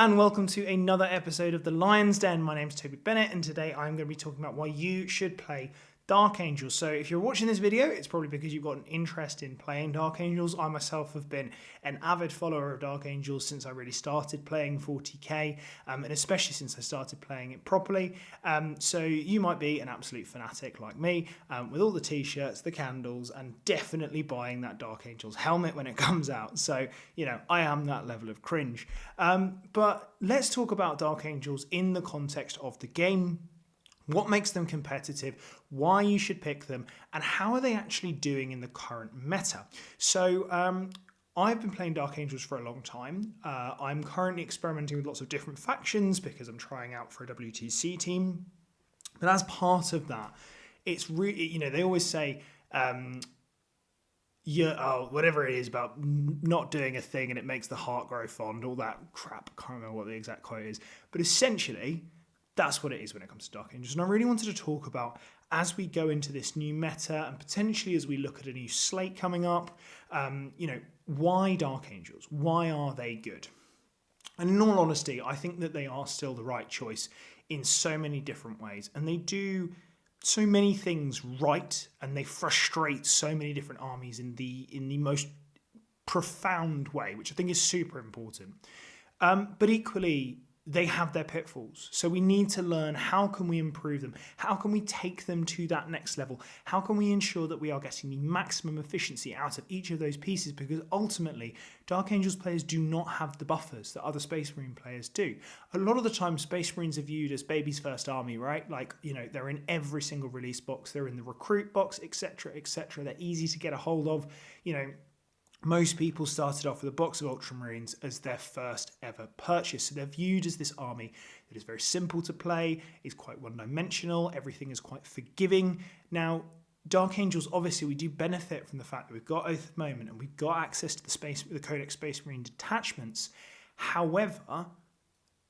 and welcome to another episode of The Lion's Den. My name's Toby Bennett and today I'm going to be talking about why you should play Dark Angels. So if you're watching this video, it's probably because you've got an interest in playing Dark Angels. I myself have been an avid follower of Dark Angels since I really started playing 40k, and especially since I started playing it properly. So you might be an absolute fanatic like me, with all the t-shirts, the candles, and definitely buying that Dark Angels helmet when it comes out. So, you know, I am that level of cringe. But let's talk about Dark Angels in the context of the game. What makes them competitive, why you should pick them, and how are they actually doing in the current meta? So I've been playing Dark Angels for a long time. I'm currently experimenting with lots of different factions because I'm trying out for a WTC team. But as part of that, it's really, you know, they always say, whatever it is about not doing a thing and it makes the heart grow fond, all that crap. I can't remember what the exact quote is. But essentially, that's what it is when it comes to Dark Angels. And I really wanted to talk about, as we go into this new meta and potentially as we look at a new slate coming up, why Dark Angels? Why are they good? And in all honesty, I think that they are still the right choice in so many different ways. And they do so many things right, and they frustrate so many different armies in the most profound way, which I think is super important. But equally, they have their pitfalls. So we need to learn, how can we improve them? How can we take them to that next level? How can we ensure that we are getting the maximum efficiency out of each of those pieces? Because ultimately, Dark Angels players do not have the buffers that other Space Marine players do. A lot of the time, Space Marines are viewed as baby's first army, right? Like, you know, they're in every single release box. They're in the recruit box, etc., etc. They're easy to get a hold of, you know. Most people started off with a box of Ultramarines as their first ever purchase. So they're viewed as this army that is very simple to play, is quite one-dimensional, everything is quite forgiving. Now, Dark Angels, obviously, we do benefit from the fact that we've got Oath of Moment and we've got access to the Codex Space Marine detachments. However,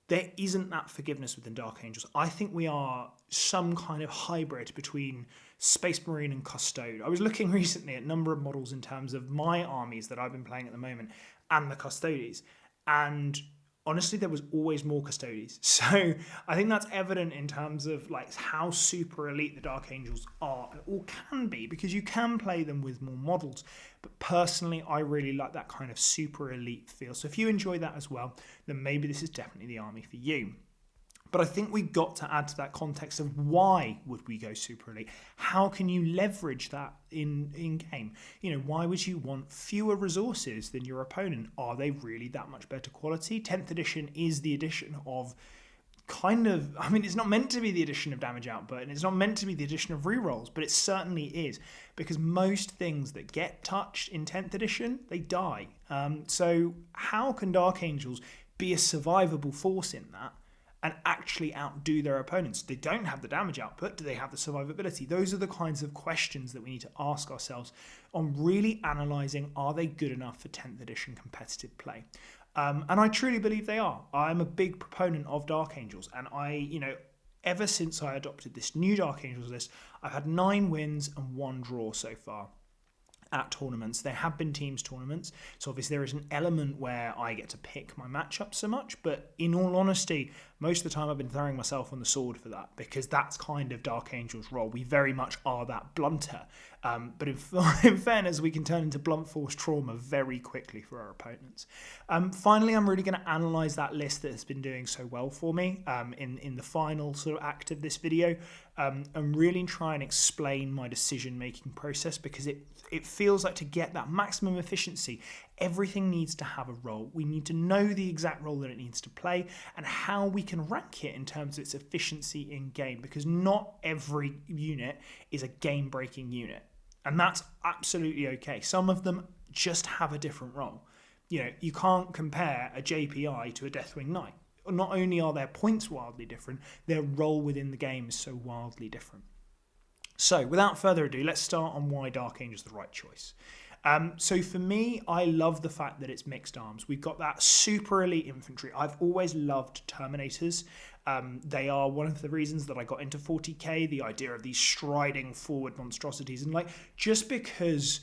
there isn't that forgiveness within Dark Angels. I think we are some kind of hybrid between Space Marine and Custode. I was looking recently at a number of models in terms of my armies that I've been playing at the moment and the Custodes. And honestly, there was always more Custodes. So I think that's evident in terms of like how super elite the Dark Angels are, or can be, because you can play them with more models. But personally, I really like that kind of super elite feel. So if you enjoy that as well, then maybe this is definitely the army for you. But I think we've got to add to that context of why would we go super elite? How can you leverage that in game? You know, why would you want fewer resources than your opponent? Are they really that much better quality? 10th edition is the edition of it's not meant to be the edition of damage output, and it's not meant to be the edition of rerolls, but it certainly is, because most things that get touched in 10th edition, they die. So how can Dark Angels be a survivable force in that and actually outdo their opponents? They don't have the damage output. Do they have the survivability? Those are the kinds of questions that we need to ask ourselves on really analysing, are they good enough for 10th edition competitive play? And I truly believe they are. I'm a big proponent of Dark Angels, and ever since I adopted this new Dark Angels list, I've had 9 wins and 1 draw so far at tournaments. There have been teams tournaments, so obviously there is an element where I get to pick my matchup so much, but in all honesty, most of the time I've been throwing myself on the sword for that, because that's kind of Dark Angel's role. We very much are that blunter, but in fairness, we can turn into blunt force trauma very quickly for our opponents. Finally, I'm really going to analyse that list that has been doing so well for me in the final sort of act of this video, and really try and explain my decision-making process, because it feels like to get that maximum efficiency, everything needs to have a role. We need to know the exact role that it needs to play and how we can rank it in terms of its efficiency in game, because not every unit is a game-breaking unit, and that's absolutely okay. Some of them just have a different role. You know, you can't compare a JPI to a Deathwing Knight. Not only are their points wildly different, their role within the game is so wildly different. So without further ado, let's start on why Dark Angel is the right choice. So for me, I love the fact that it's mixed arms. We've got that super elite infantry. I've always loved Terminators. They are one of the reasons that I got into 40k, the idea of these striding forward monstrosities. And just because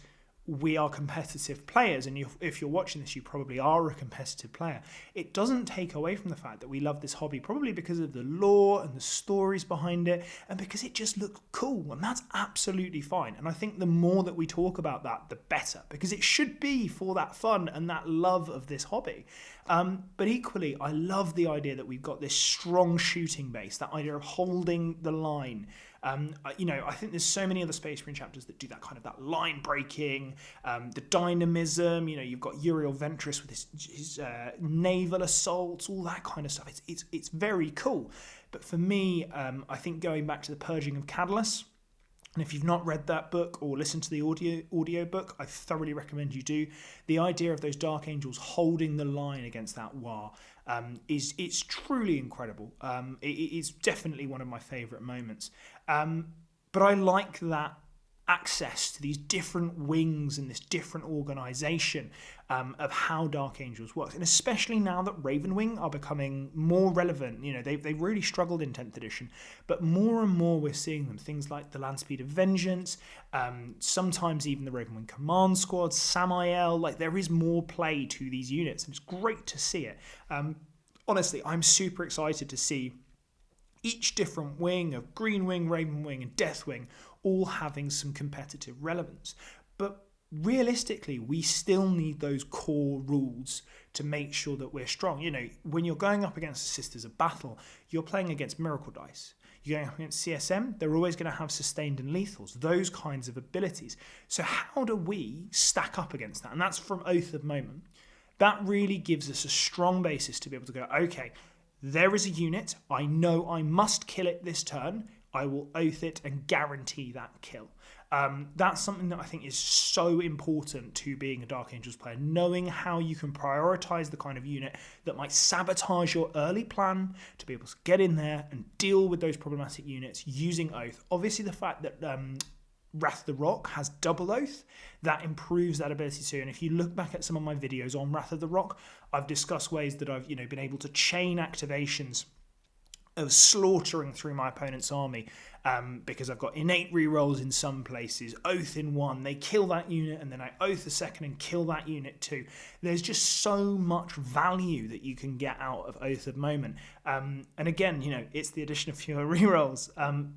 we are competitive players, and if you're watching this, you probably are a competitive player. It doesn't take away from the fact that we love this hobby, probably because of the lore and the stories behind it, and because it just looks cool, and that's absolutely fine. And I think the more that we talk about that, the better, because it should be for that fun and that love of this hobby. But equally, I love the idea that we've got this strong shooting base, that idea of holding the line. I think there's so many other Space Marine chapters that do that kind of that line breaking, the dynamism. You've got Uriel Ventress with his naval assaults, all that kind of stuff. It's very cool. But for me, I think going back to the Purging of Cadalus, and if you've not read that book or listened to the audio book, I thoroughly recommend you do. The idea of those Dark Angels holding the line against that War it's truly incredible. It's definitely one of my favourite moments. But I like that access to these different wings and this different organisation of how Dark Angels works, and especially now that Ravenwing are becoming more relevant. They've really struggled in 10th edition, but more and more we're seeing them. Things like the Landspeed of Vengeance, sometimes even the Ravenwing Command Squad, Samael. Like, there is more play to these units, and it's great to see it. Honestly, I'm super excited to see each different wing of Green Wing, Raven Wing, and Death Wing all having some competitive relevance. But realistically, we still need those core rules to make sure that we're strong. When you're going up against the Sisters of Battle, you're playing against Miracle Dice. You're going up against CSM, they're always going to have Sustained and Lethals, those kinds of abilities. So how do we stack up against that? And that's from Oath of Moment. That really gives us a strong basis to be able to go, okay, there is a unit, I know I must kill it this turn, I will oath it and guarantee that kill. That's something that I think is so important to being a Dark Angels player, knowing how you can prioritise the kind of unit that might sabotage your early plan to be able to get in there and deal with those problematic units using Oath. Obviously, the fact that Wrath of the Rock has double Oath, that improves that ability too. And if you look back at some of my videos on Wrath of the Rock, I've discussed ways that I've been able to chain activations of slaughtering through my opponent's army, because I've got innate rerolls in some places, Oath in one, they kill that unit, and then I Oath a second and kill that unit too. There's just so much value that you can get out of Oath of Moment. And again, it's the addition of fewer rerolls,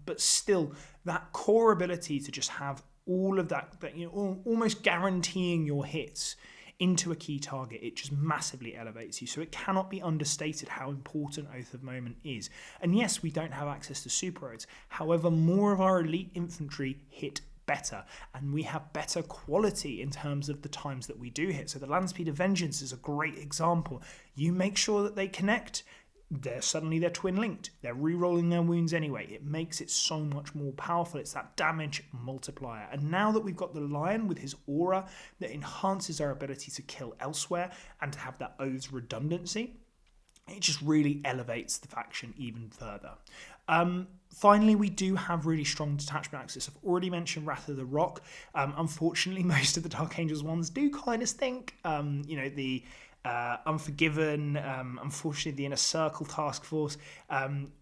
but still, that core ability to just have all of that almost guaranteeing your hits into a key target, it just massively elevates you. So it cannot be understated how important Oath of Moment is. And yes, we don't have access to super oaths. However, more of our elite infantry hit better, and we have better quality in terms of the times that we do hit. So the Landspeed of Vengeance is a great example. You make sure that they connect, they're twin linked, they're re-rolling their wounds anyway. It makes it so much more powerful. It's that damage multiplier. And now that we've got the Lion with his aura that enhances our ability to kill elsewhere and to have that Oath's redundancy, it just really elevates the faction even further. Finally, we do have really strong detachment access. I've already mentioned Wrath of the Rock. Unfortunately, most of the Dark Angels ones do kind of stink. The Unforgiven, unfortunately the Inner Circle Task Force.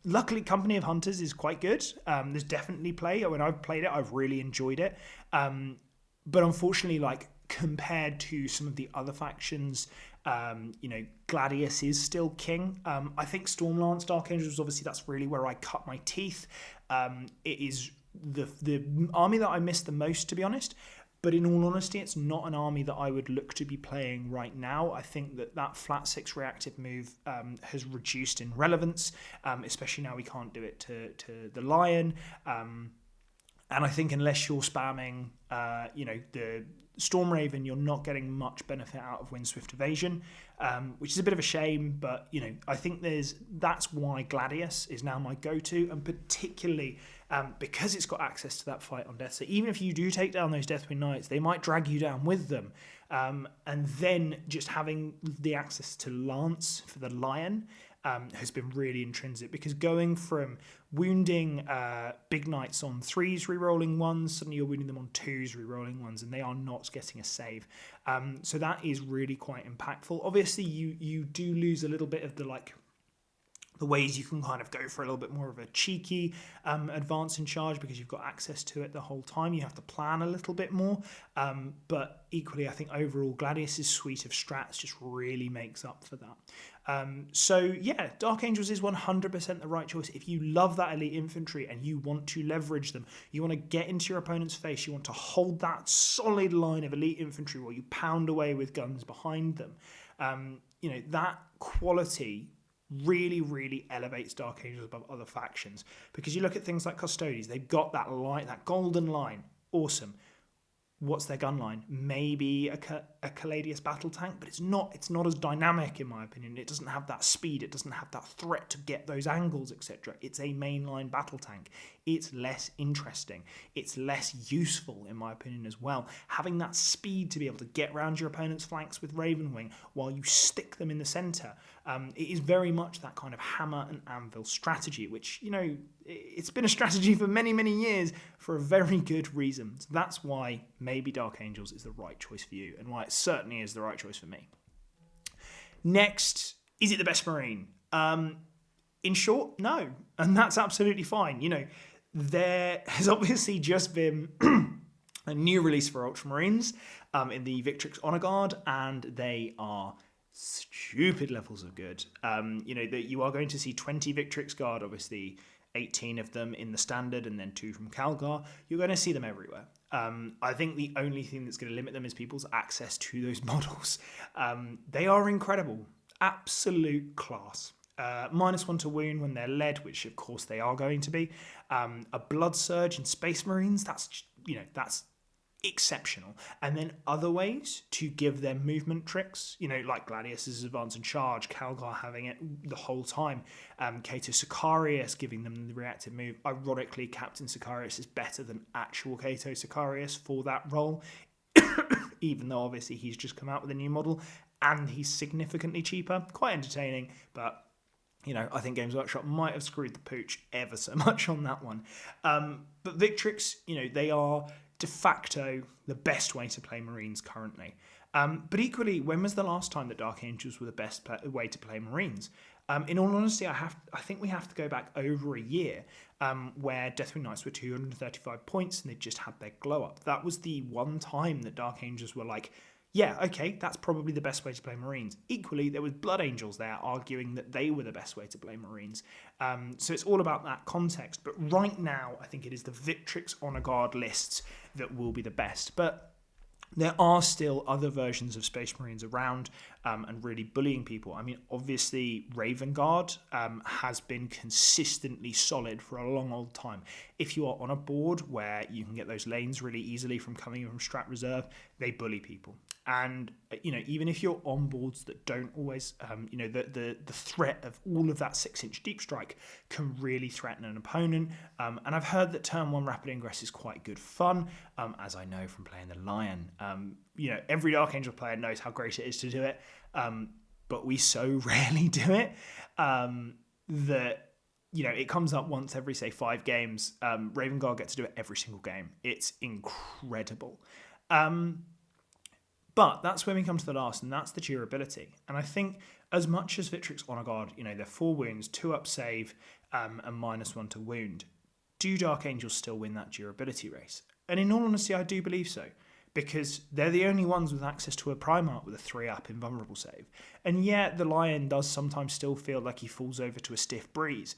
Luckily, Company of Hunters is quite good. There's definitely play. When I've played it, I've really enjoyed it. But unfortunately, compared to some of the other factions, Gladius is still king. I think Stormlance Dark Angels, obviously that's really where I cut my teeth. It is the army that I miss the most, to be honest. But in all honesty, it's not an army that I would look to be playing right now. I think that flat 6 reactive move has reduced in relevance, especially now we can't do it to the Lion. And I think unless you're spamming, the Storm Raven, you're not getting much benefit out of Windswift Evasion, which is a bit of a shame. But I think that's why Gladius is now my go-to, and particularly because it's got access to that fight on death. So even if you do take down those Deathwing Knights, they might drag you down with them. And then just having the access to Lance for the Lion has been really intrinsic, because going from wounding big knights on 3s rerolling 1s, suddenly you're wounding them on 2s rerolling 1s, and they are not getting a save. So that is really quite impactful. Obviously, you do lose a little bit of the the ways you can kind of go for a little bit more of a cheeky advance in charge because you've got access to it the whole time. You have to plan a little bit more. But equally, I think overall, Gladius's suite of strats just really makes up for that. So yeah, Dark Angels is 100% the right choice. If you love that elite infantry and you want to leverage them, you want to get into your opponent's face, you want to hold that solid line of elite infantry while you pound away with guns behind them. That quality really, really elevates Dark Angels above other factions, because you look at things like Custodes, they've got that line, that golden line, awesome. What's their gun line? Maybe a Caladius battle tank, but it's not as dynamic, in my opinion. It doesn't have that speed, it doesn't have that threat to get those angles, etc. It's a mainline battle tank. It's less interesting. It's less useful, in my opinion, as well. Having that speed to be able to get around your opponent's flanks with Ravenwing while you stick them in the centre, it is very much that kind of hammer and anvil strategy, which, it's been a strategy for many, many years for a very good reason. So that's why maybe Dark Angels is the right choice for you, and why it certainly is the right choice for me. Next, is it the best Marine? In short, no. And that's absolutely fine. There has obviously just been a new release for Ultramarines in the Victrix Honor Guard, and they are stupid levels of good. That you are going to see 20 Victrix Guard, obviously 18 of them in the standard and then 2 from Calgar. You're going to see them everywhere. I think the only thing that's going to limit them is people's access to those models. They are incredible. Absolute class. -1 to wound when they're led, which of course they are going to be. A blood surge in Space Marines, that's exceptional. And then other ways to give them movement tricks, like Gladius's advance and charge, Calgar having it the whole time, Cato Sicarius giving them the reactive move. Ironically, Captain Sicarius is better than actual Cato Sicarius for that role, even though obviously he's just come out with a new model and he's significantly cheaper. Quite entertaining, but I think Games Workshop might have screwed the pooch ever so much on that one. But Victrix, they are de facto the best way to play Marines currently. But equally, when was the last time that Dark Angels were the best way to play Marines? In all honesty, I think we have to go back over a year, where Deathwing Knights were 235 points and they just had their glow up. That was the one time that Dark Angels were like, yeah, okay, that's probably the best way to play Marines. Equally, there was Blood Angels there arguing that they were the best way to play Marines. So it's all about that context. But right now, I think it is the Victrix Honor Guard lists that will be the best. But there are still other versions of Space Marines around and really bullying people. I mean, obviously, Raven Guard has been consistently solid for a long old time. If you are on a board where you can get those lanes really easily from coming in from Strat Reserve, they bully people. And, even if you're on boards that don't always, the threat of all of that 6-inch deep strike can really threaten an opponent. And I've heard that turn 1 rapid ingress is quite good fun, as I know from playing the Lion. Every Dark Angel player knows how great it is to do it, but we so rarely do it that it comes up once every, say, 5 games. Raven Guard gets to do it every single game. It's incredible. But that's when we come to the last, and that's the durability. And I think as much as Victrix Honor Guard, they're 4 wounds, 2 up save, and -1 to wound, do Dark Angels still win that durability race? And in all honesty, I do believe so, because they're the only ones with access to a Primarch with a 3 up invulnerable save. And yet the Lion does sometimes still feel like he falls over to a stiff breeze.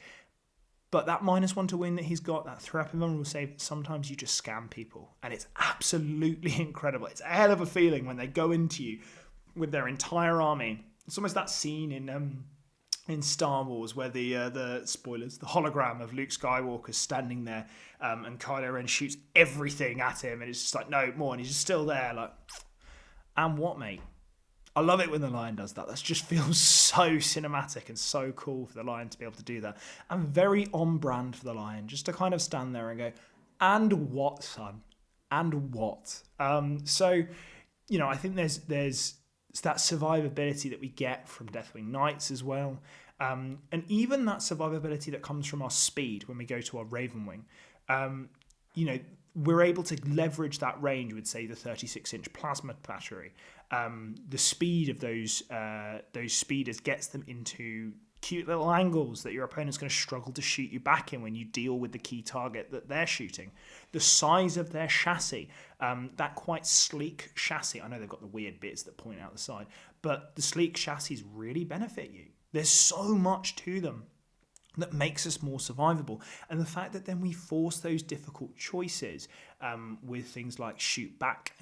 But that -1 to win that he's got, that 3 up invulnerable save, sometimes you just scam people. And it's absolutely incredible. It's a hell of a feeling when they go into you with their entire army. It's almost that scene in Star Wars where the spoilers, the hologram of Luke Skywalker standing there, and Kylo Ren shoots everything at him, and it's just like, no more, and he's just still there, like, and what, mate? I love it when the Lion does that. That just feels so cinematic and so cool for the Lion to be able to do that. And very on brand for the Lion, just to kind of stand there and go, and what, son? And what? So, I think there's that survivability that we get from Deathwing Knights as well. And even that survivability that comes from our speed when we go to our Ravenwing. We're able to leverage that range with, say, the 36-inch plasma battery. The speed of those speeders gets them into cute little angles that your opponent's going to struggle to shoot you back in when you deal with the key target that they're shooting. The size of their chassis, that quite sleek chassis. I know they've got the weird bits that point out the side, but the sleek chassis really benefit you. There's so much to them that makes us more survivable. And the fact that then we force those difficult choices with things like shoot back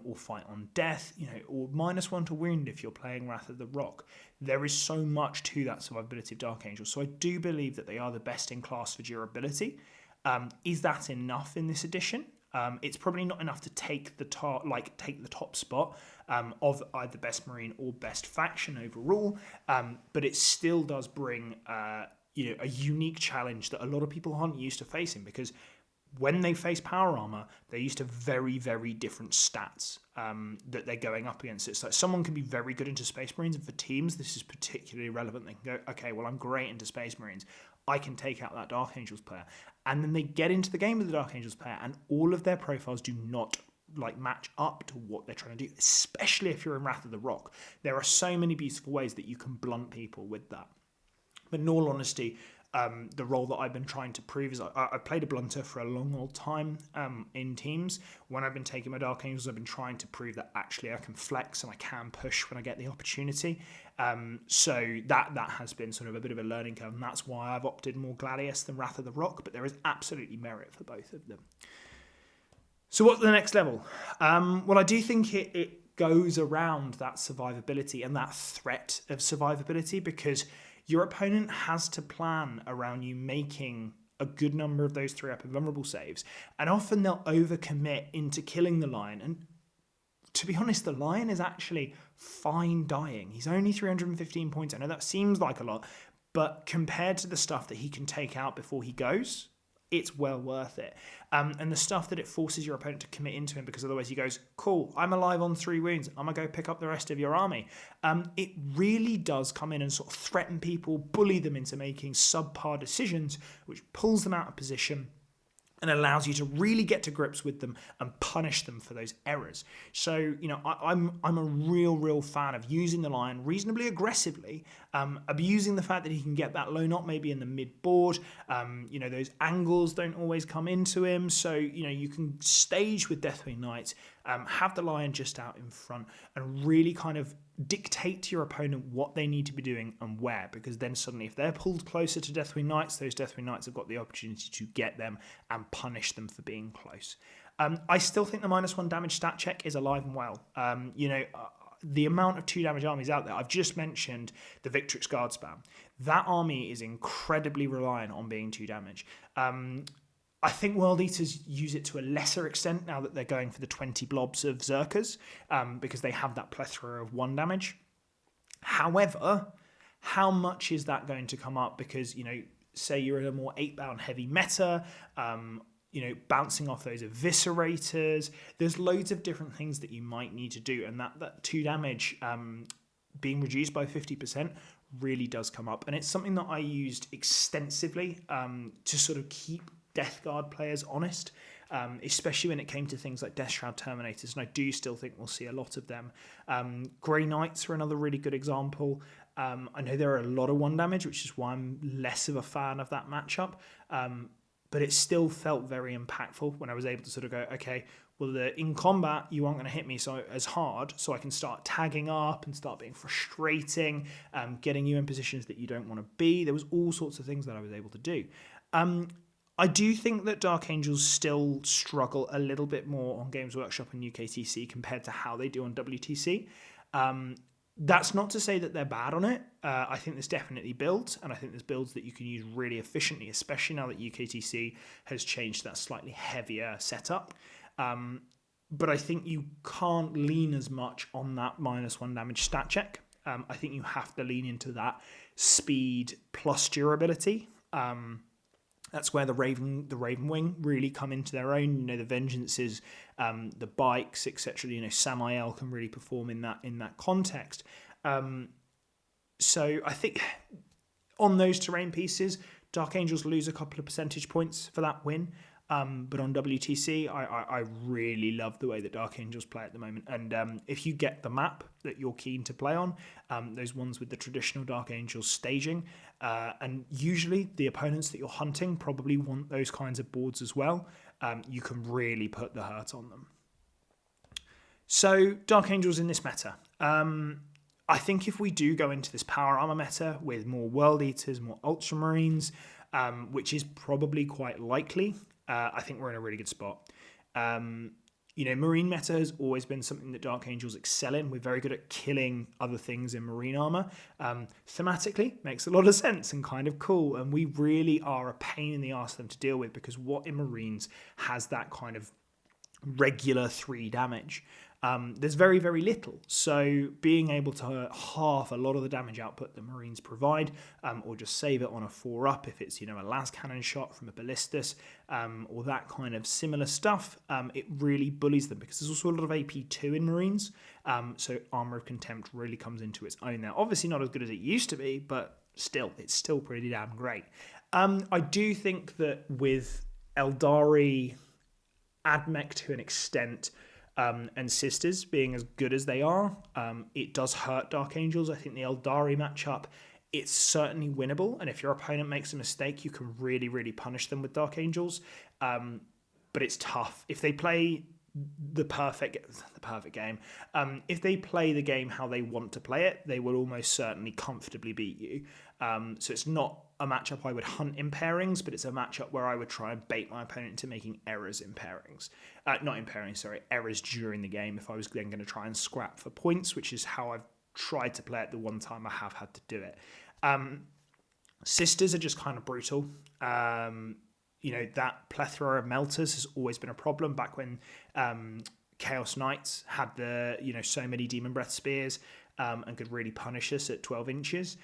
or fight on death, or -1 to wound if you're playing Wrath of the Rock. There is so much to that survivability of Dark Angels. So I do believe that they are the best in class for durability. Is that enough in this edition? It's probably not enough to take the top spot of either best Marine or best faction overall, but it still does bring a unique challenge that a lot of people aren't used to facing, because when they face power armor, they're used to very, very different stats that they're going up against. It's like someone can be very good into Space Marines, and for teams, this is particularly relevant. They can go, okay, well, I'm great into Space Marines. I can take out that Dark Angels player. And then they get into the game with the Dark Angels player, and all of their profiles do not match up to what they're trying to do, especially if you're in Wrath of the Rock. There are so many beautiful ways that you can blunt people with that. But in all honesty, the role that I've been trying to prove is I've played a blunter for a long old time in teams. When I've been taking my Dark Angels, I've been trying to prove that actually I can flex and I can push when I get the opportunity. So that has been sort of a bit of a learning curve, and that's why I've opted more Gladius than Wrath of the Rock, but there is absolutely merit for both of them. So what's the next level? Well, I do think it goes around that survivability and that threat of survivability, because your opponent has to plan around you making a good number of those 3-up invulnerable saves, and often they'll overcommit into killing the Lion. And to be honest, the Lion is actually fine dying. He's only 315 points. I know that seems like a lot, but compared to the stuff that he can take out before he goes, it's well worth it. And the stuff that it forces your opponent to commit into him, because otherwise he goes, cool, I'm alive on 3 wounds, I'm going to go pick up the rest of your army. It really does come in and sort of threaten people, bully them into making subpar decisions, which pulls them out of position and allows you to really get to grips with them and punish them for those errors. So, I'm a real fan of using the Lion reasonably aggressively, abusing the fact that he can get that low knot maybe in the mid-board. Those angles don't always come into him. So, you can stage with Deathwing Knights, have the Lion just out in front, and really kind of dictate to your opponent what they need to be doing and where, because then suddenly if they're pulled closer to Deathwing Knights, those Deathwing Knights have got the opportunity to get them and punish them for being close. I still think the -1 damage stat check is alive and well. The amount of 2 damage armies out there, I've just mentioned the Victrix Guard spam. That army is incredibly reliant on being 2 damage. I think World Eaters use it to a lesser extent now that they're going for the 20 blobs of Zerkers, because they have that plethora of 1 damage. However, how much is that going to come up? Because, say you're in a more 8-bound heavy meta, bouncing off those eviscerators, there's loads of different things that you might need to do, and that 2 damage being reduced by 50% really does come up. And it's something that I used extensively to sort of keep Death Guard players honest, especially when it came to things like Death Shroud Terminators, and I do still think we'll see a lot of them. Grey Knights are another really good example. I know there are a lot of 1 damage, which is why I'm less of a fan of that matchup, but it still felt very impactful when I was able to sort of go, okay, well, in combat, you aren't going to hit me as hard, so I can start tagging up and start being frustrating, getting you in positions that you don't want to be. There was all sorts of things that I was able to do. I do think that Dark Angels still struggle a little bit more on Games Workshop and UKTC compared to how they do on WTC. That's not to say that they're bad on it. I think there's definitely builds, and I think there's builds that you can use really efficiently, especially now that UKTC has changed that slightly heavier setup. But I think you can't lean as much on that -1 damage stat check. I think you have to lean into that speed plus durability. That's where the Raven Wing really come into their own. The Vengeances, the bikes, etc. Samael can really perform in that context. So I think on those terrain pieces, Dark Angels lose a couple of percentage points for that win. But on WTC, I really love the way that Dark Angels play at the moment. And if you get the map that you're keen to play on, those ones with the traditional Dark Angels staging, and usually the opponents that you're hunting probably want those kinds of boards as well, you can really put the hurt on them. So Dark Angels in this meta. I think if we do go into this power armor meta with more World Eaters, more Ultramarines, which is probably quite likely, I think we're in a really good spot. Marine meta has always been something that Dark Angels excel in. We're very good at killing other things in marine armor. Thematically, makes a lot of sense and kind of cool. And we really are a pain in the arse for them to deal with, because what in Marines has that kind of regular 3 damage? There's very, very little. So being able to halve a lot of the damage output that Marines provide, or just save it on a 4-up if it's, a las cannon shot from a ballistas, or that kind of similar stuff, it really bullies them, because there's also a lot of AP2 in Marines. So Armor of Contempt really comes into its own there. Obviously not as good as it used to be, but still, it's still pretty damn great. I do think that with Eldari, Admech to an extent, and Sisters being as good as they are, it does hurt Dark Angels. I think the Eldari matchup, it's certainly winnable, and if your opponent makes a mistake, you can really, really punish them with Dark Angels. But it's tough. If they play the perfect game, if they play the game how they want to play it, they will almost certainly comfortably beat you. So it's not a matchup I would hunt in pairings, but it's a matchup where I would try and bait my opponent into making errors in pairings. Not in pairings, sorry, errors during the game if I was then going to try and scrap for points, which is how I've tried to play it the one time I have had to do it. Sisters are just kind of brutal. That plethora of melters has always been a problem. Back when Chaos Knights had the, so many Demon Breath spears and could really punish us at 12 inches,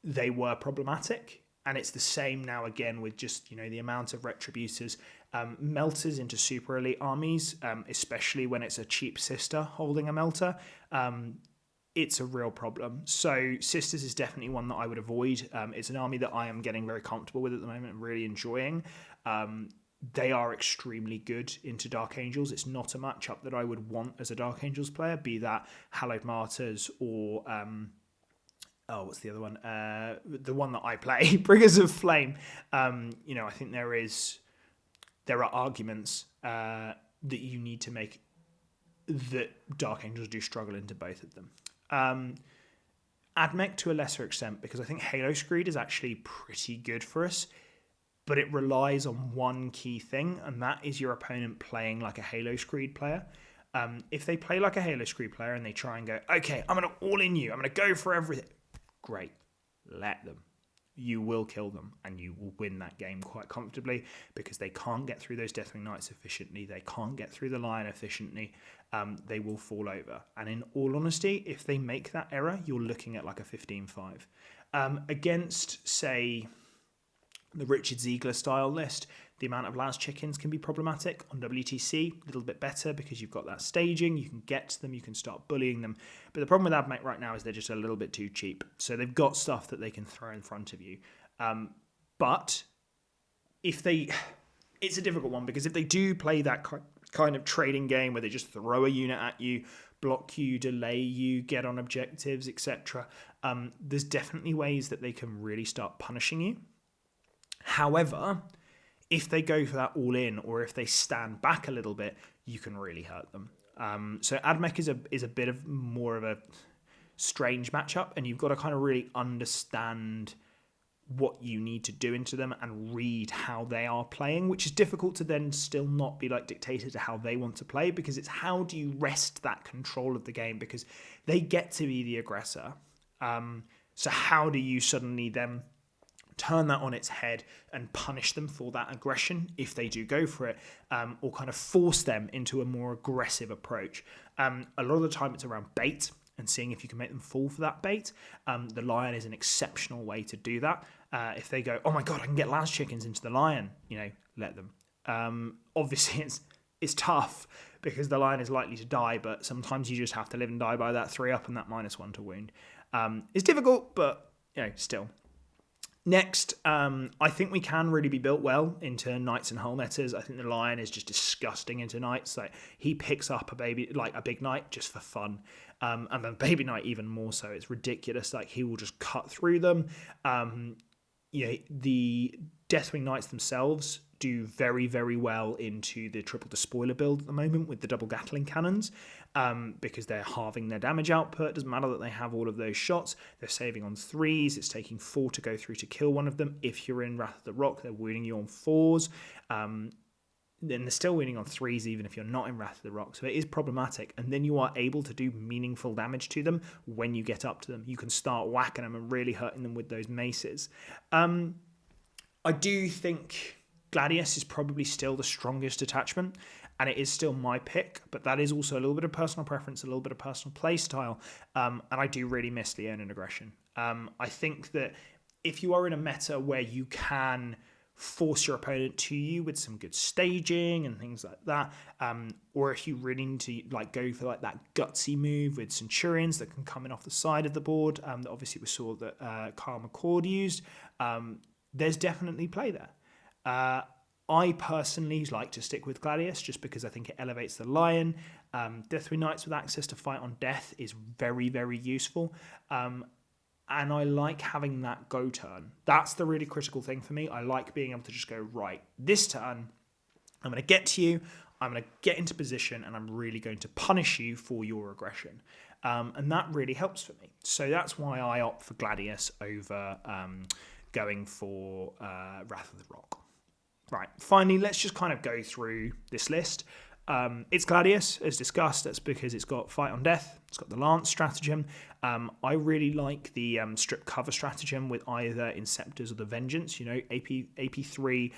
they were problematic. And it's the same now again with just, the amount of Retributors. Melters into super elite armies, especially when it's a cheap sister holding a melter, it's a real problem. So Sisters is definitely one that I would avoid. It's an army that I am getting very comfortable with at the moment and really enjoying. They are extremely good into Dark Angels. It's not a matchup that I would want as a Dark Angels player, be that Hallowed Martyrs or... what's the other one? The one that I play, Bringers of Flame. I think there are arguments that you need to make that Dark Angels do struggle into both of them. Admech to a lesser extent, because I think Halo Screed is actually pretty good for us, but it relies on one key thing, and that is your opponent playing like a Halo Screed player. If they play like a Halo Screed player and they try and go, okay, I'm going to all in you, I'm going to go for everything, great, let them. You will kill them and you will win that game quite comfortably, because they can't get through those Deathwing Knights efficiently. They can't get through the Lion efficiently. They will fall over. And in all honesty, if they make that error, you're looking at like a 15-5. Against, say, the Richard Ziegler style list, the amount of Las chickens can be problematic. On WTC, a little bit better because you've got that staging, you can get to them, you can start bullying them. But the problem with Admech right now is they're just a little bit too cheap. So they've got stuff that they can throw in front of you. But if they... It's a difficult one, because if they do play that kind of trading game where they just throw a unit at you, block you, delay you, get on objectives, etc., there's definitely ways that they can really start punishing you. However, if they go for that all in, or if they stand back a little bit, you can really hurt them. So Admech is a bit of more of a strange matchup, and you've got to kind of really understand what you need to do into them and read how they are playing, which is difficult to then still not be like dictated to how they want to play, because it's how do you wrest that control of the game, because they get to be the aggressor. So how do you suddenly then turn that on its head and punish them for that aggression if they do go for it, or kind of force them into a more aggressive approach? A lot of the time it's around bait and seeing if you can make them fall for that bait. The Lion is an exceptional way to do that. If they go, oh my god, I can get Las chickens into the Lion, let them. Obviously it's tough because the Lion is likely to die, but sometimes you just have to live and die by that 3-up and that -1 to wound. It's difficult, but still. Next, I think we can really be built well into knights and hull metas. I think the lion is just disgusting into knights. Like, he picks up a big knight just for fun, and then baby knight even more so. It's ridiculous. Like, he will just cut through them. The Deathwing Knights themselves do very, very well into the triple despoiler build at the moment with the double Gatling cannons, because they're halving their damage output. Doesn't matter that they have all of those shots. They're saving on 3s. It's taking 4 to go through to kill one of them. If you're in Wrath of the Rock, they're wounding you on 4s. Then they're still winning on 3s even if you're not in Wrath of the Rock. So it is problematic. And then you are able to do meaningful damage to them when you get up to them. You can start whacking them and really hurting them with those maces. I do think Gladius is probably still the strongest attachment, and it is still my pick, but that is also a little bit of personal preference, a little bit of personal play style, and I do really miss Leonin aggression. I think that if you are in a meta where you can force your opponent to you with some good staging and things like that, or if you really need to go for that gutsy move with Centurions that can come in off the side of the board, that obviously we saw that Kyle McCord used, there's definitely play there. I personally like to stick with Gladius just because I think it elevates the lion. Deathwing Knights with access to fight on death is very, very useful. And I like having that go turn. That's the really critical thing for me. I like being able to just go, right, this turn, I'm going to get to you, I'm going to get into position, and I'm really going to punish you for your aggression. And that really helps for me. So that's why I opt for Gladius over going for Wrath of the Rock. Right, finally, let's just kind of go through this list. It's Gladius, as discussed. That's because it's got Fight on Death. It's got the Lance stratagem. I really like the Strip Cover stratagem with either Inceptors or the Vengeance. AP3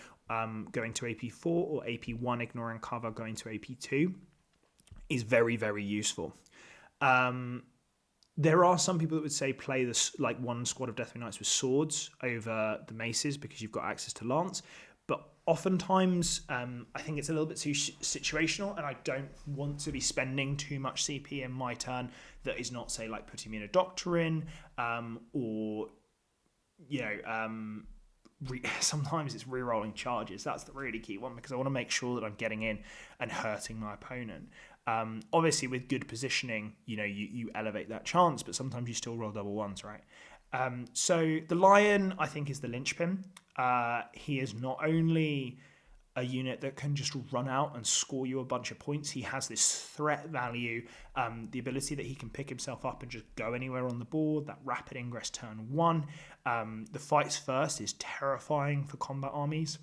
going to AP4 or AP1 ignoring cover going to AP2 is very, very useful. There are some people that would say play this one squad of Deathwing Knights with swords over the maces because you've got access to Lance. But oftentimes, I think it's a little bit too situational, and I don't want to be spending too much CP in my turn that is not, say, putting me in a Doctrine, or, sometimes it's re-rolling charges. That's the really key one, because I want to make sure that I'm getting in and hurting my opponent. Obviously, with good positioning, you elevate that chance, but sometimes you still roll double ones, right? So the Lion, I think, is the linchpin. He is not only a unit that can just run out and score you a bunch of points, he has this threat value, the ability that he can pick himself up and just go anywhere on the board, that rapid ingress turn 1. The fights first is terrifying for combat armies.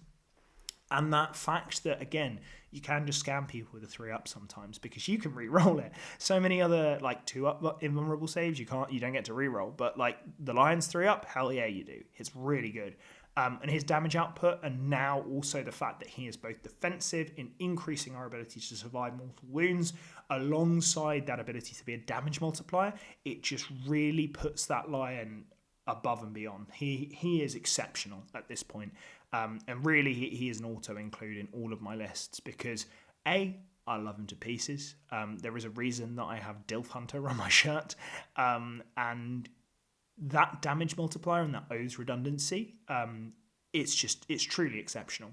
And that fact that, again, you can just scam people with a 3-up sometimes because you can re-roll it. So many other 2-up invulnerable saves you don't get to re-roll. But the Lion's 3-up, hell yeah, you do. It's really good. And his damage output, and now also the fact that he is both defensive in increasing our ability to survive multiple wounds, alongside that ability to be a damage multiplier, it just really puts that Lion above and beyond. He is exceptional at this point. And really, he is an auto-include in all of my lists because, I love him to pieces. There is a reason that I have Dilf Hunter on my shirt. And that damage multiplier and that O's redundancy, it's truly exceptional.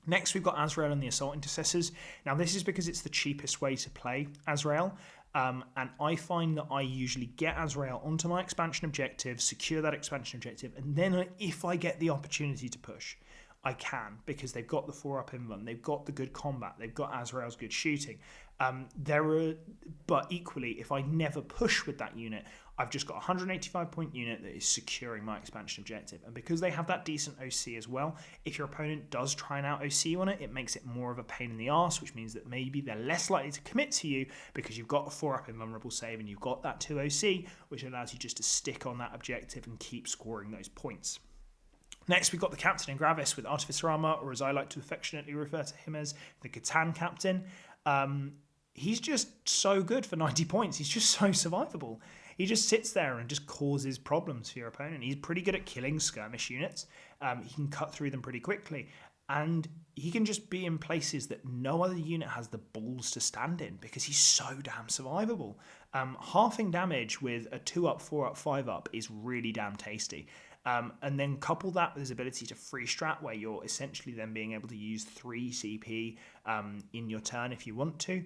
Next, we've got Azrael and the Assault Intercessors. Now, this is because it's the cheapest way to play Azrael. And I find that I usually get Azrael onto my expansion objective, secure that expansion objective, and then if I get the opportunity to push, I can, because they've got the 4-up invuln, they've got the good combat, they've got Azrael's good shooting. But equally, if I never push with that unit, I've just got a 185-point unit that is securing my expansion objective. And because they have that decent OC as well, if your opponent does try and out OC on it, it makes it more of a pain in the arse, which means that maybe they're less likely to commit to you because you've got a 4-up invulnerable save and you've got that 2 OC, which allows you just to stick on that objective and keep scoring those points. Next, we've got the Captain in Gravis with Artificer Armor, or as I like to affectionately refer to him as, the Catan Captain. He's just so good for 90 points. He's just so survivable. He just sits there and just causes problems for your opponent. He's pretty good at killing skirmish units. He can cut through them pretty quickly. And he can just be in places that no other unit has the balls to stand in because he's so damn survivable. Halving damage with a 2-up, 4-up, 5-up is really damn tasty. And then couple that with his ability to free strat, where you're essentially then being able to use 3 CP in your turn if you want to.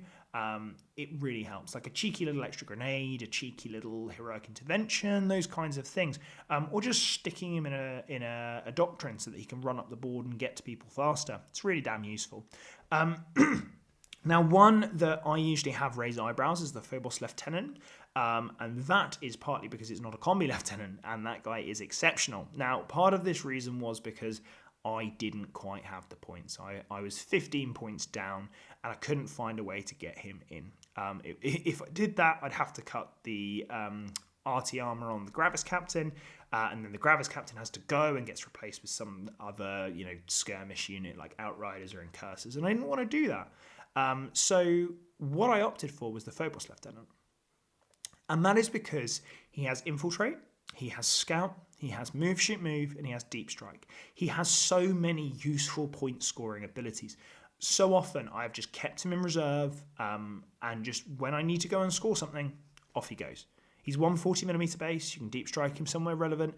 It really helps. Like a cheeky little extra grenade, a cheeky little heroic intervention, those kinds of things. Or just sticking him in a doctrine so that he can run up the board and get to people faster. It's really damn useful. Now, one that I usually have raise eyebrows is the Phobos Lieutenant, and that is partly because it's not a combi lieutenant, and that guy is exceptional. Now, part of this reason was because I didn't quite have the points. I was 15 points down, and I couldn't find a way to get him in. If I did that, I'd have to cut the RT armor on the Gravis Captain, and then the Gravis Captain has to go and gets replaced with some other, skirmish unit like Outriders or Incursors, and I didn't want to do that. So what I opted for was the Phobos Lieutenant. And that is because he has Infiltrate, he has Scout, he has Move, Shoot, Move, and he has Deep Strike. He has so many useful point scoring abilities. So often I've just kept him in reserve, and just when I need to go and score something, off he goes. He's 140mm base. You can deep strike him somewhere relevant.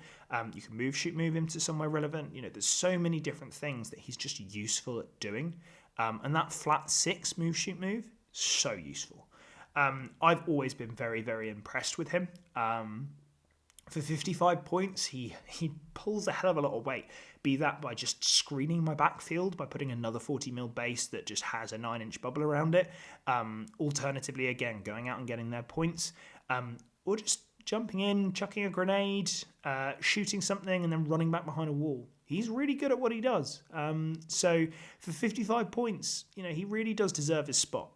You can move, shoot, move him to somewhere relevant. There's so many different things that he's just useful at doing. And that flat 6 move, shoot, move, so useful. I've always been very, very impressed with him. For 55 points, he pulls a hell of a lot of weight. Be that by just screening my backfield, by putting another 40mm base that just has a 9-inch bubble around it. Alternatively, again, going out and getting their points. Or just jumping in, chucking a grenade, shooting something, and then running back behind a wall. He's really good at what he does. So for 55 points, he really does deserve his spot.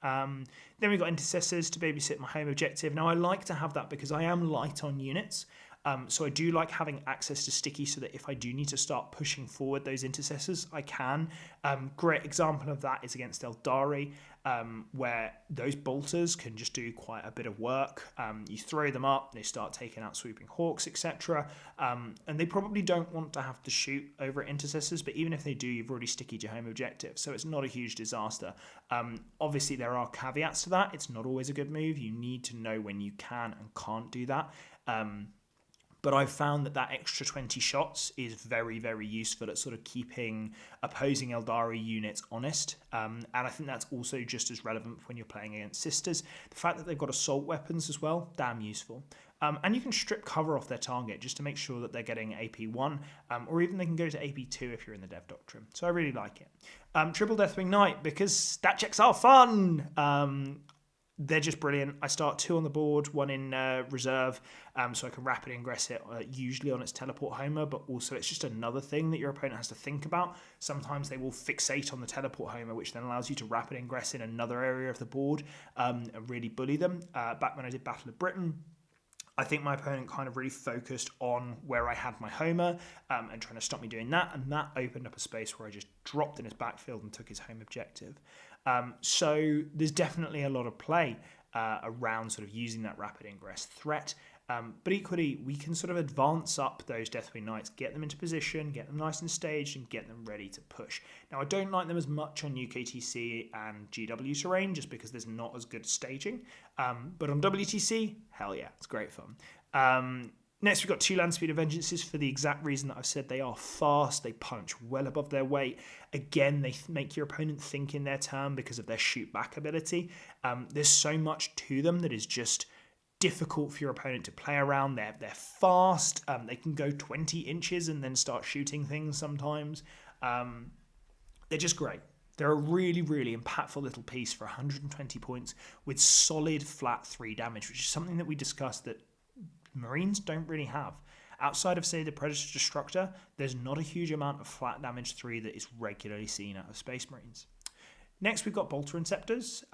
Then we've got Intercessors to babysit my home objective. Now, I like to have that because I am light on units. So I do like having access to sticky so that if I do need to start pushing forward those Intercessors, I can. Great example of that is against Eldari, where those bolters can just do quite a bit of work. You throw them up, they start taking out swooping hawks, etc. And they probably don't want to have to shoot over at Intercessors, but even if they do, you've already stickied your home objective, so it's not a huge disaster. Obviously, there are caveats to that. It's not always a good move. You need to know when you can and can't do that. But I've found that extra 20 shots is very, very useful at sort of keeping opposing Eldari units honest. And I think that's also just as relevant when you're playing against Sisters. The fact that they've got assault weapons as well, damn useful. And you can strip cover off their target just to make sure that they're getting AP1, or even they can go to AP2 if you're in the Dev Doctrine. So I really like it. Triple Deathwing Knight, because stat checks are fun! They're just brilliant. I start 2 on the board, 1 in reserve, so I can rapidly ingress it, usually on its teleport homer, but also it's just another thing that your opponent has to think about. Sometimes they will fixate on the teleport homer, which then allows you to rapid ingress in another area of the board and really bully them. Back when I did Battle of Britain, I think my opponent kind of really focused on where I had my homer and trying to stop me doing that, and that opened up a space where I just dropped in his backfield and took his home objective. So there's definitely a lot of play around sort of using that rapid ingress threat. But equally, we can sort of advance up those Deathwing Knights, get them into position, get them nice and staged, and get them ready to push. Now, I don't like them as much on UKTC and GW terrain, just because there's not as good staging. But on WTC, hell yeah, it's great fun. Next, we've got 2 land speed of vengeances for the exact reason that I've said. They are fast, they punch well above their weight. Again, they make your opponent think in their turn because of their shoot back ability. There's so much to them that is just difficult for your opponent to play around. They're fast, they can go 20 inches and then start shooting things sometimes. They're just great. They're a really, really impactful little piece for 120 points with solid flat 3 damage, which is something that we discussed that Marines don't really have. Outside of, say, the Predator Destructor, there's not a huge amount of flat damage 3 that is regularly seen out of Space Marines. Next, we've got Bolter Inceptors.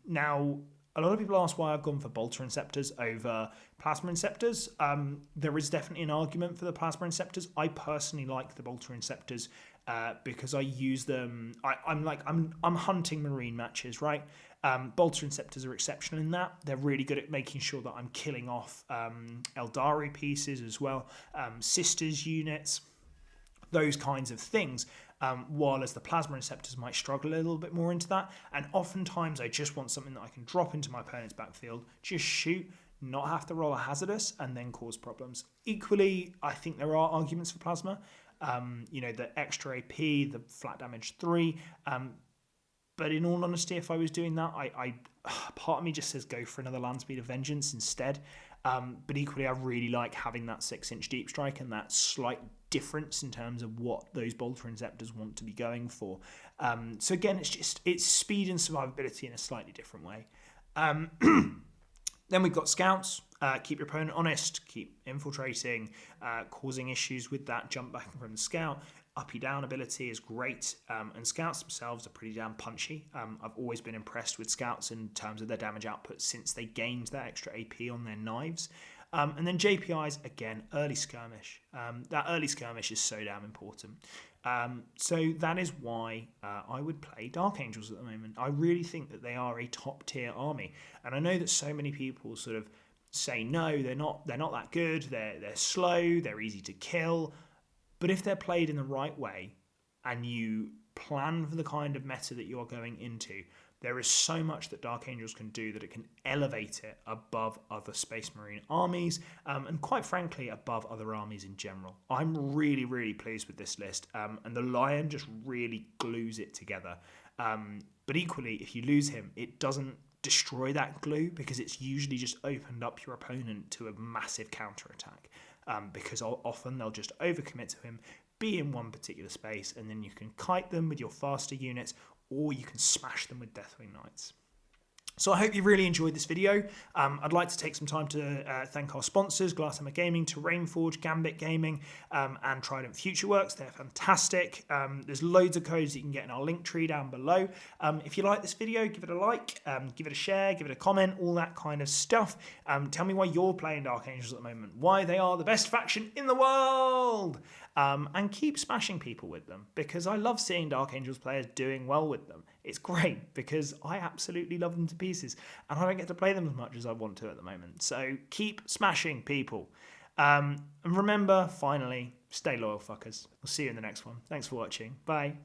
Now, a lot of people ask why I've gone for Bolter Inceptors over Plasma Inceptors. There is definitely an argument for the Plasma Inceptors. I personally like the Bolter Inceptors because I use them. I'm hunting Marine matches, right? Bolter Inceptors are exceptional in that. They're really good at making sure that I'm killing off Eldari pieces as well, Sisters units, those kinds of things. While as the Plasma Inceptors might struggle a little bit more into that. And oftentimes I just want something that I can drop into my opponent's backfield, just shoot, not have to roll a hazardous and then cause problems. Equally, I think there are arguments for plasma. The extra AP, the flat damage 3. But in all honesty, if I was doing that, I part of me just says go for another land speed of vengeance instead. But equally, I really like having that 6-inch deep strike and that slight difference in terms of what those bolter inceptors want to be going for. So again, it's speed and survivability in a slightly different way. Then we've got scouts. Keep your opponent honest, keep infiltrating, causing issues with that jump back from the scout. Uppy down ability is great, and scouts themselves are pretty damn punchy. I've always been impressed with scouts in terms of their damage output since they gained that extra AP on their knives. And then JPIs, again, early skirmish. That early skirmish is so damn important. So that is why I would play Dark Angels at the moment. I really think that they are a top tier army, and I know that so many people sort of say no, they're not that good. They're slow. They're easy to kill. But if they're played in the right way, and you plan for the kind of meta that you're going into, there is so much that Dark Angels can do that it can elevate it above other Space Marine armies, and quite frankly, above other armies in general. I'm really, really pleased with this list, and the Lion just really glues it together. But equally, if you lose him, it doesn't destroy that glue, because it's usually just opened up your opponent to a massive counterattack, because often they'll just overcommit to him, be in one particular space, and then you can kite them with your faster units, or you can smash them with Deathwing Knights. So I hope you really enjoyed this video. I'd like to take some time to thank our sponsors, Glasshammer Gaming, Terrainforge, Gambit Gaming, and Trident FutureWorks. They're fantastic. There's loads of codes that you can get in our link tree down below. If you like this video, give it a like, give it a share, give it a comment, all that kind of stuff. Tell me why you're playing Dark Angels at the moment, why they are the best faction in the world. And keep smashing people with them, because I love seeing Dark Angels players doing well with them. It's great, because I absolutely love them to pieces, and I don't get to play them as much as I want to at the moment. So keep smashing people. And remember, finally, stay loyal, fuckers. We'll see you in the next one. Thanks for watching. Bye.